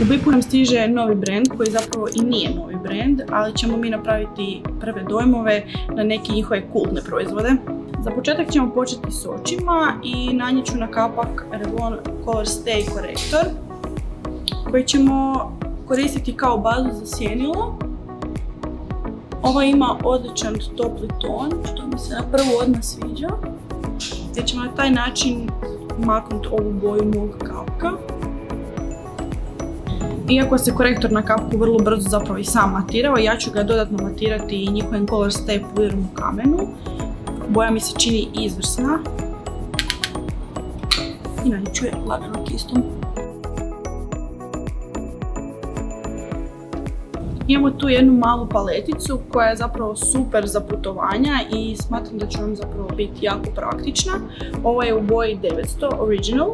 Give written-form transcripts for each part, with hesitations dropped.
U BIP-u nam stiže novi brand koji zapravo i nije novi brand, ali ćemo mi napraviti prve dojmove na neke njihove kultne proizvode. Za početak ćemo početi s očima i nanijet ću na kapak Revlon Color Stay korektor koji ćemo koristiti kao bazu za sjenilo. Ova ima odličan topli ton, što mi se na prvu odmah sviđa, gdje ćemo na taj način maknuti ovu boju mog kapka. Iako se korektor na kapku vrlo brzo zapravo i sam matirao, ja ću ga dodatno matirati i njihovim Color Stay puderom u kamenu. Boja mi se čini izvrsna i nanijet ću je lagano kistom. Imamo tu jednu malu paleticu koja je zapravo super za putovanja i smatram da će vam zapravo biti jako praktična. Ovo je u boji 900 Original.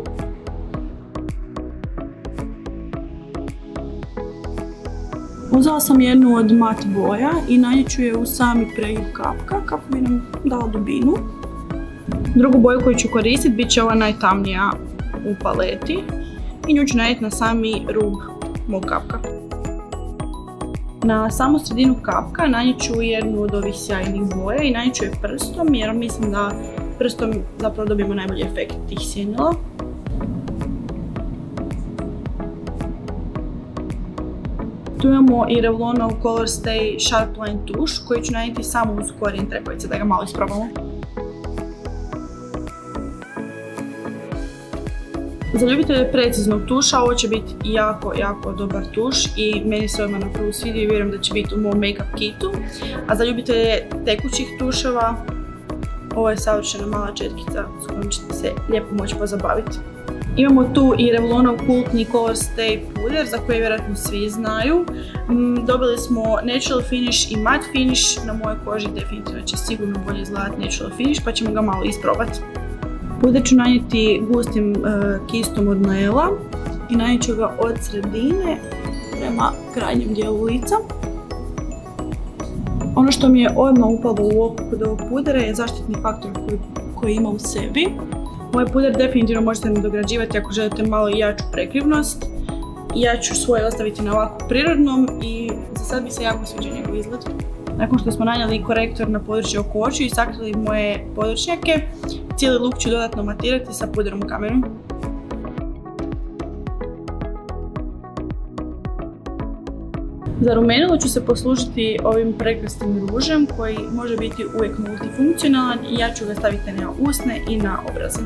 Uzela sam jednu od mat boja i nanijet ću je u sami pregib kapka kako bi nam dala dubinu. Drugu boju koju ću koristiti bit će ova najtamnija u paleti i nju ću nanijeti na sami rub mog kapka. Na samu sredinu kapka nanijet ću jednu od ovih sjajnih boja i nanijet ću je prstom jer mislim da prstom zapravo dobijemo najbolji efekt tih sjenila. Tu imamo i Revlonov Color Stay Sharp Line tuš koji ću nanijeti samo uz korijen trepavice da ga malo isprobamo. Za ljubitelje preciznog tuša ovo će biti jako dobar tuš i meni se odmah na prvu svidio i vjerujem da će biti u mom make-up kitu. A za ljubitelje tekućih tuševa ovo je savršena mala četkica s kojom ćete se lijepo moći pozabaviti. Imamo tu i Revlonov kultni Color Stay puder za koji vjerojatno svi znaju. Dobili smo Natural Finish i Matte Finish, na mojoj koži definitivno će sigurno bolje izgledati Natural Finish pa ćemo ga malo isprobati. Puder ću nanijeti gustim kistom od Naela i nanijet ću ga od sredine prema krajnjem dijelu lica. Ono što mi je odmah upalo u oko kod ovog pudera je zaštitni faktor koji ima u sebi. Ovaj puder definitivno možete nadograđivati ako želite malo jaču prekrivnost. Ja ću svoje ostaviti na ovako prirodnom i za sad mi se jako sviđa njegov izgled. Nakon što smo nanijeli korektor na područje oko očiju i sakrili moje područnjake, cijeli luk ću dodatno matirati sa puderom u kamenu. Za rumenilo ću se poslužiti ovim prekrasnim ružem koji može biti uvijek multifunkcionalan i ja ću ga staviti na usne i na obraze.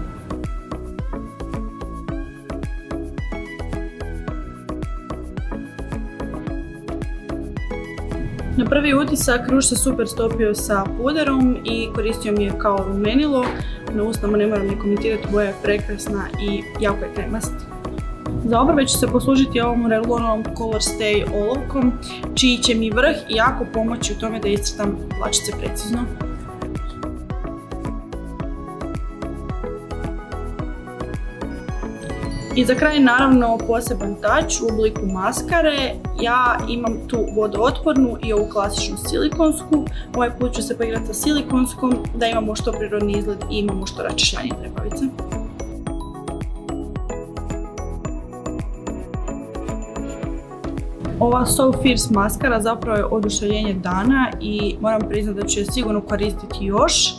Na prvi utisak ruž se super stopio sa puderom i koristio mi je kao rumenilo. Na usnama ne moram ni komentirati, boja je prekrasna i jako je kremast. Za obrve ću se poslužiti ovom Revlonovom Color Stay olovkom, čiji će mi vrh jako pomoći u tome da iscrtam dlačice precizno. I za kraj naravno poseban touch u obliku maskare. Ja imam tu vodootpornu i ovu klasičnu silikonsku. Ovaj put ću se poigrati sa silikonskom da imamo što prirodni izgled i imamo što raščlanjenje trepavice. Ova So Fierce maskara zapravo je oduševljenje dana i moram priznati da ću je sigurno koristiti još.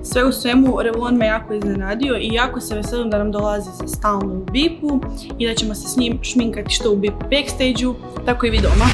Sve u svemu Revlon me jako iznenadio i jako se veselim da nam dolazi za stalno u BIP-u i da ćemo se s njim šminkati što u BIP backstage-u, tako i vi doma.